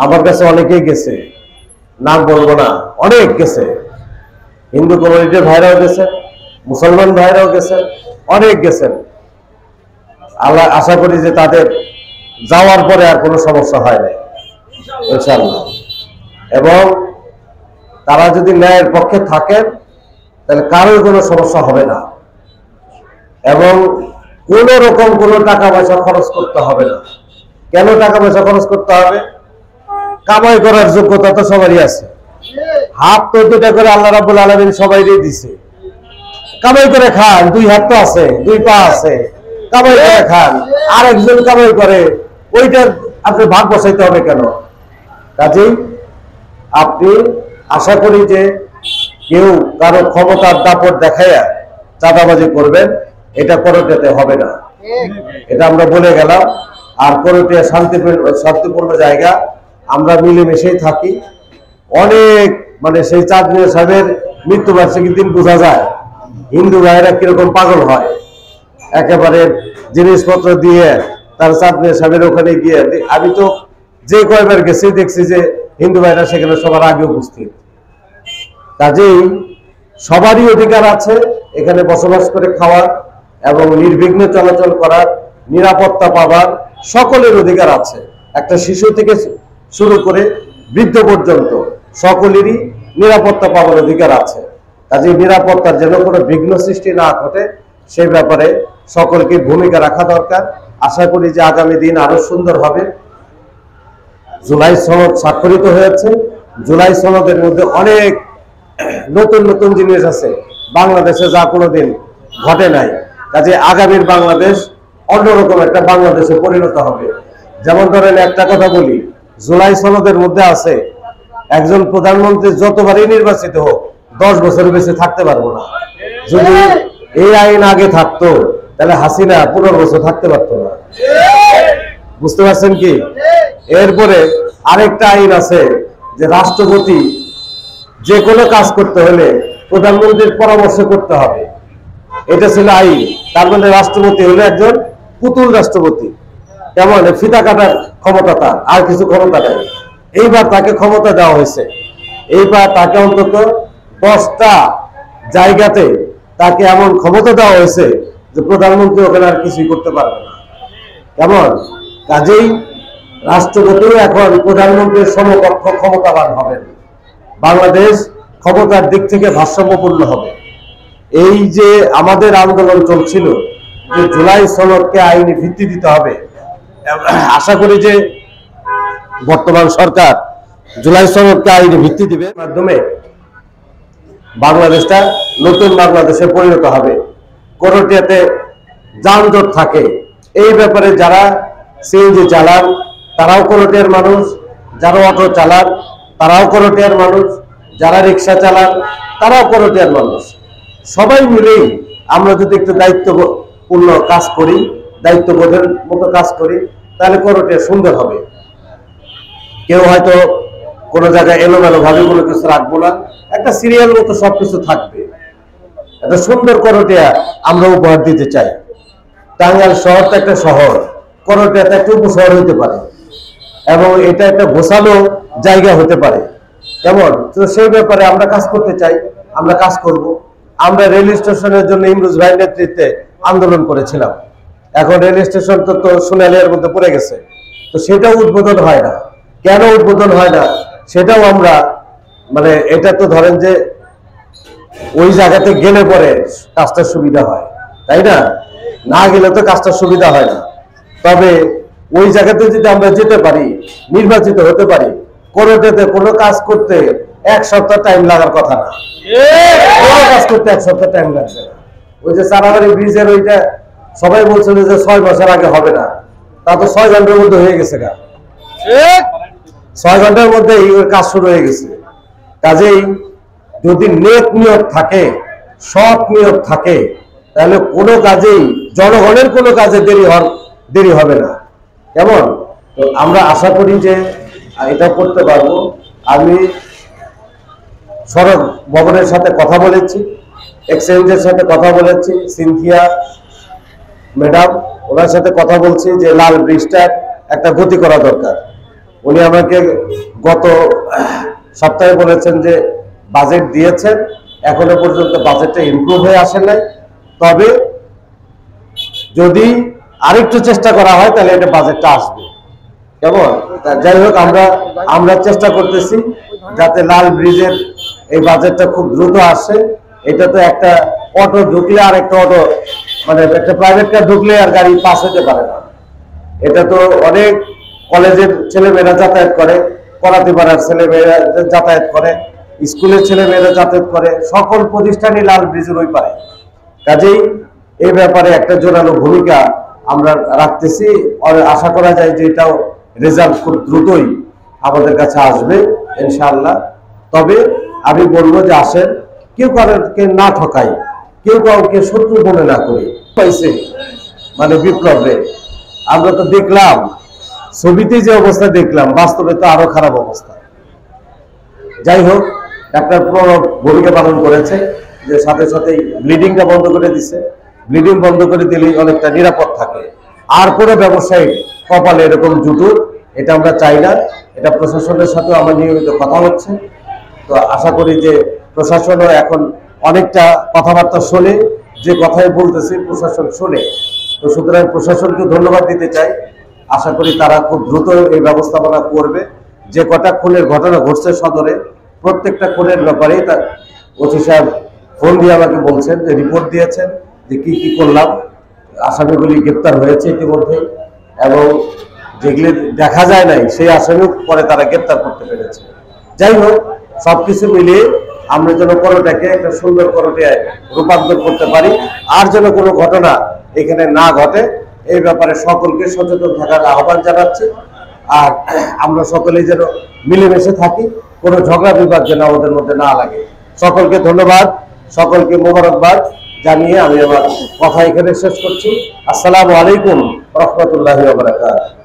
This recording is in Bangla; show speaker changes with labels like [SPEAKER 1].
[SPEAKER 1] আমার কাছে অনেকেই গেছে, নাম বলবো না, অনেক গেছে। হিন্দু কমিউনিটির ভাইরাও গেছেন, মুসলমান ভাইরাও গেছেন, অনেক গেছেন। আল্লাহ আশা করি যে তাদের যাওয়ার পরে আর কোনো সমস্যা হয় না ইনশাআল্লাহ। এবং তারা যদি ন্যায়ের পক্ষে থাকেন তাহলে কারোর কোনো সমস্যা হবে না, এবং কোন রকম কোনো টাকা পয়সা খরচ করতে হবে না। কেন টাকা পয়সা খরচ করতে হবে? কামাই করার যোগ্যতা তো সবারই আছে। হাত তো দুটা করে আল্লাহ রাব্বুল আলামিন সবাইকে দিছে, কামাই করে খান। দুই হাত তো আছে, দুই পা আছে, কামাই করে খান। আর একজন কামাই করে, ওইটা আপনি ভাগ বসাইতে হবে কেন? কাজেই আপনি আশা করি যে কেউ কারো ক্ষমতার দাপট দেখাইয়া চাঁদাবাজি করবেন, এটা করোটিয়াতে হবে না, এটা আমরা বলে গেলাম। আর করোটিয়া শান্তিপূর্ণ জায়গা, আমরা মিলেমিশেই থাকি। অনেক মানে সেই চাঁদ মিয়া সাহেবের মৃত্যুবার্ষিকীর দিন বোঝা যায় হিন্দু ভাইয়েরা কিরকম পাগল হয়। একেবারে জিনিসপত্র দিয়ে তার চাঁদ মিয়া সাহেবের ওখানে গিয়ে, আমি তো যে কয়বার গেছি দেখছি যে হিন্দু ভাইরা সেখানে সবার আগে উপস্থিত। কাজেই সবারই অধিকার আছে এখানে বসবাস করে খাওয়ার এবং নির্বিঘ্নে চলাচল করার, নিরাপত্তা পাবার সকলের অধিকার আছে। একটা শিশু থেকে শুরু করে বৃদ্ধ পর্যন্ত সকলেরই নিরাপত্তা পাবার অধিকার আছে। কাজেই নিরাপত্তার যেন কোনো বিঘ্ন সৃষ্টি না ঘটে সেই ব্যাপারে সকলকে ভূমিকা রাখা দরকার। আশা করি যে আগামী দিন আরো সুন্দর হবে। জুলাই সনদ স্বাক্ষরিত হয়েছে। জুলাই সনদের মধ্যে অনেক নতুন নতুন জিনিস আছে বাংলাদেশে, যা কোনোদিন ঘটে নাই। কাজে আগামীর বাংলাদেশ অন্যরকম একটা বাংলাদেশে পরিণত হবে। যেমন ধরেন একটা কথা বলি, জুলাই সনদের মধ্যে আছে একজন প্রধানমন্ত্রী যতবারই নির্বাচিত হোক 10 বছর বেঁচে থাকতে পারবো না। যদি এই আইন আগে থাকতো তাহলে হাসিনা 15 বছর থাকতে পারতো না। বুঝতে পারছেন কি? এরপরে আরেকটা আইন আছে যে রাষ্ট্রপতি যে কোনো কাজ করতে হলে প্রধানমন্ত্রীর পরামর্শ করতে হবে, এটা ছিল আইন। তার মানে রাষ্ট্রপতি হলো একজন পুতুল রাষ্ট্রপতি, কেমন ফিতা কাটার ক্ষমতা তার, আর কিছু ক্ষমতা নেই। এইবার তাকে ক্ষমতা দেওয়া হয়েছে, এইবার তাকে অন্তত 10টা জায়গাতে তাকে এমন ক্ষমতা দেওয়া হয়েছে যে প্রধানমন্ত্রী ওখানে আর কিছুই করতে পারবে না। কেমন? কাজেই রাষ্ট্রপতিও এখন প্রধানমন্ত্রীর সমকক্ষ ক্ষমতাবান হবেন। বাংলাদেশ ক্ষমতার দিক থেকে ভারসাম্যপূর্ণ হবে। এই যে আমাদের আন্দোলন চলছিল যে জুলাই সনদকে আইনি ভিত্তি দিতে হবে, আশা করি যে বর্তমান সরকার জুলাই সনদকে আইনি ভিত্তি দিবে, মাধ্যমে বাংলাদেশটা নতুন বাংলাদেশে পরিণত হবে। করোটিয়াতে যানজট থাকে, এই ব্যাপারে যারা সিএনজি চালান তারাও করোটিয়ার মানুষ, যারা অটো চালান তারাও করোটিয়ার মানুষ, যারা রিক্সা চালান তারাও করোটিয়ার মানুষ। সবাই মিলেই আমরা যদি একটু দায়িত্বপূর্ণ কাজ করি, দায়িত্ববোধের মতো কাজ করি, তাহলে করোটিয়া সুন্দর হবে। কেউ হয়তো কোনো জায়গায় এলোমেলো ভাবে কোনো কিছু রাখবো না, একটা সিরিয়াল মতো সবকিছু থাকবে। একটা সুন্দর করোটিয়া আমরা উপহার দিতে চাই। টাঙ্গাইল শহরটা একটা শহর, করোটিয়াটা একটা উপশহর হইতে পারে এবং এটা একটা গোছানো জায়গা হতে পারে। কেমন? তো সেই ব্যাপারে আমরা কাজ করতে চাই, আমরা কাজ করব। আমরা রেল স্টেশনের জন্য ইমরুজ ভাইয়ের নেতৃত্বে আন্দোলন করেছিলাম। এখন রেল স্টেশন তো সোনালিয়ার মধ্যে পড়ে গেছে, তো সেটাও উদ্বোধন হয় না। কেন উদ্বোধন হয় না সেটাও আমরা মানে এটা তো ধরেন যে ওই জায়গাতে গেলে পরে কাজটা সুবিধা হয়, তাই না? না গেলে তো কাজটা সুবিধা হয় না। তবে ওই জায়গাতে যদি আমরা যেতে পারি, নির্বাচিত হতে পারি, করোটিয়াতে কোনো কাজ করতে 1 সপ্তাহ টাইম লাগার কথা না। কোনো কাজ করতে 1 সপ্তাহ টাইম লাগবে না। ওই যে চারাবাড়ি ব্রিজের ওইটা সবাই বলছিল যে 6 বছর আগে হবে না, তা তো 6 ঘন্টার মধ্যে হয়ে গেছে। 6 ঘন্টার মধ্যেই ওর কাজ শুরু হয়ে গেছে। কাজেই যদি নেক নিয়ত থাকে, সৎ নিয়ত থাকে, তাহলে কোনো কাজেই জনগণের কোনো কাজে দেরি হবে না। কেমন? তো আমরা আশা করি যে এটা করতে পারবো। আমি সড়ক ভবনের সাথে কথা বলেছি, এক্সচেঞ্জের সাথে কথা বলেছি, সিনথিয়া ম্যাডাম ওনার সাথে কথা বলছি যে লাল ব্রিজটার একটা গতি করা দরকার। উনি আমাকে গত সপ্তাহে বলেছেন যে বাজেট দিয়েছেন, এখনো পর্যন্ত বাজেটটা ইমপ্রুভ হয়ে আসে নাই, তবে যদি আরেকটু চেষ্টা করা হয় তাহলে এটা বাজেটটা আসবে। কেমন? যাই হোক, আমরা চেষ্টা করতেছি যাতে লাল ব্রিজের এই বাজেটটা খুব দ্রুত আসে। এটা তো একটা অটো ঢুকলে আর একটা অটো, মানে একটা প্রাইভেট কার ঢুকলে আর গাড়ি পাস হতে পারে না। এটা তো অনেক কলেজের ছেলেমেয়েরা যাতায়াত করে, কলাতিপাড়ার ছেলেমেয়েরা যাতায়াত করে, স্কুলের ছেলেমেয়েরা যাতায়াত করে, সকল প্রতিষ্ঠানই লাল ব্রিজের ওই পারে। কাজেই এই ব্যাপারে একটা জোরালো ভূমিকা আমরা রাখতেছি। আশা করা যায় যে এটাও রেজাল্ট খুব দ্রুতই আমাদের কাছে আসবে ইনশাআল্লাহ। তবে আমি বলবো যে আসেন, কেউ কারোকে না ঠকাই, কেউ কাউকে শত্রু মনে না করি। পাইছে মানে বিপ্লবে আমরা তো দেখলাম, ছবিতে যে অবস্থা দেখলাম, বাস্তবে তো আরো খারাপ অবস্থা। যাই হোক, ডাক্তার প্রণব ভূমিকা পালন করেছে, যে সাথে সাথেই ব্লিডিংটা বন্ধ করে দিছে। ব্লিডিং বন্ধ করে দিলেই অনেকটা নিরাপদ থাকে। আর কোনো ব্যবসায়ী কপালে এরকম জুটুক, এটা আমরা চাই না। এটা প্রশাসনের সাথেও আমার নিয়মিত কথা হচ্ছে। তো আশা করি যে প্রশাসনও এখন অনেকটা কথাবার্তা শোনে, যে কথাই বলতেছে প্রশাসন শোনে। তো সুতরাং প্রশাসনকে ধন্যবাদ দিতে চাই। আশা করি তারা খুব দ্রুত এই ব্যবস্থাপনা করবে। যে কটা খুনের ঘটনা ঘটছে সদরে, প্রত্যেকটা খুনের ব্যাপারেই তার ওসি সাহেব ফোন দিয়ে আমাকে বলছেন, যে রিপোর্ট দিয়েছেন যে কি কি করলাম। আসামিগুলি গ্রেপ্তার হয়েছে ইতিমধ্যেই, এবং যেগুলি দেখা যায় নাই সেই আসামিও পরে তারা গ্রেপ্তার করতে পেরেছে। যাই হোক, সবকিছু মিলিয়ে আমরা যেন করোটাকে একটা সুন্দর করোটায় রূপান্তর করতে পারি, আর যেন কোনো ঘটনা এখানে না ঘটে, এই ব্যাপারে সকলকে সচেতন থাকার আহ্বান জানাচ্ছি। আর আমরা সকলেই যেন মিলেমিশে থাকি, কোনো ঝগড়া বিবাদ যেন আমাদের মধ্যে না লাগে। সকলকে ধন্যবাদ, সকলকে মোবারকবাদ জানিয়ে আমি আমার কথা এখানে শেষ করছি। আসসালামু আলাইকুম ওয়া রাহমাতুল্লাহি ওয়া বারাকাতুহু।